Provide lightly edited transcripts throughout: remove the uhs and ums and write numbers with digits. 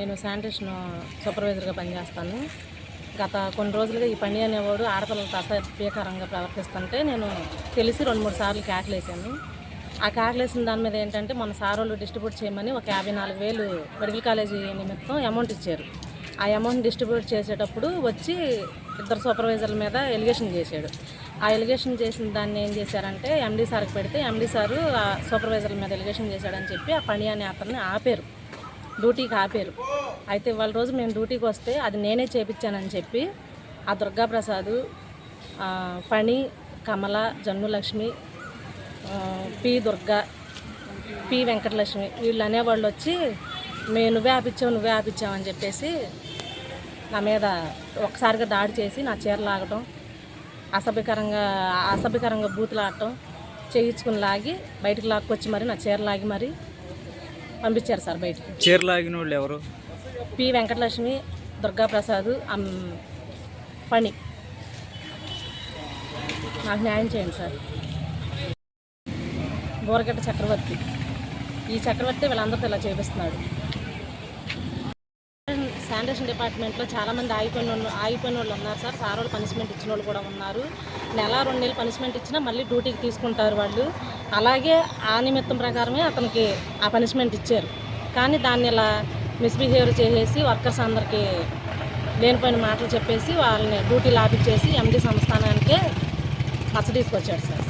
నేను శానిటేషన్ సూపర్వైజర్గా పనిచేస్తాను. గత కొన్ని రోజులుగా ఈ పని అనేవాడు ఆడపిల్లలతో అసభ్యకరంగా ప్రవర్తిస్తుంటే నేను తెలిసి 2-3 సార్లు కేకలేసాను. ఆ కేకలేసిన దాని మీద ఏంటంటే మొన్న సారోళ్ళు డిస్ట్రిబ్యూట్ చేయమని ఒక 54,000 మెడికల్ కాలేజీ నిమిత్తం అమౌంట్ ఇచ్చారు. ఆ అమౌంట్ డిస్ట్రిబ్యూట్ చేసేటప్పుడు వచ్చి 2 సూపర్వైజర్ల మీద ఎలిగేషన్ చేశాడు. ఆ ఎలిగేషన్ చేసిన దాన్ని ఏం చేశారంటే ఎండీ సార్కి పెడితే ఎండీ సారు ఆ సూపర్వైజర్ల మీద ఎలిగేషన్ చేశాడని చెప్పి ఆ పని అనే అతన్ని ఆపారు, డ్యూటీకి ఆపారు. అయితే ఇవాళ రోజు మేము డ్యూటీకి వస్తే అది నేనే చేపించానని చెప్పి ఆ దుర్గాప్రసాద్, ఫణి, కమల, జన్నులక్ష్మి, పి దుర్గా, పి వెంకటలక్ష్మి వీళ్ళు అనేవాళ్ళు వచ్చి నువ్వే ఆపించావు అని చెప్పేసి నా మీద ఒకసారిగా దాడి చేసి నా చీర లాగటం, అసభ్యకరంగా బూతులాడటం చేయించుకుని లాగి బయటకు లాక్కొచ్చి మరి నా చీర లాగి మరి పంపించారు సార్ బయటికి. చీర లాగిన వాళ్ళు ఎవరు? పి వెంకటలక్ష్మి, దుర్గాప్రసాద్, ఫణి. నాకు న్యాయం చేయండి సార్. బోరగడ్డ చక్రవర్తి, ఈ చక్రవర్తి వీళ్ళందరితో ఇలా చేపిస్తున్నాడు. శానిటేషన్ డిపార్ట్మెంట్లో చాలామంది ఆగిపోయిన వాళ్ళు ఉన్నారు సార్. వాళ్ళు పనిష్మెంట్ ఇచ్చిన వాళ్ళు కూడా ఉన్నారు. 1-2 నెలలు పనిష్మెంట్ ఇచ్చినా మళ్ళీ డ్యూటీకి తీసుకుంటారు వాళ్ళు. అలాగే ఆ నిమిత్తం ప్రకారమే అతనికి ఆ పనిష్మెంట్ ఇచ్చారు. కానీ దాన్ని ఇలా మిస్బిహేవ్ చేసేసి వర్కర్స్ అందరికీ లేనిపోయిన మాటలు చెప్పేసి వాళ్ళని డ్యూటీలు ఆపిచ్చేసి ఎండీ సంస్థానానికే పచ్చ తీసుకొచ్చాడు సార్.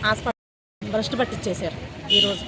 హాస్పిటల్ భ్రష్టు పట్టించేశారు ఈరోజు.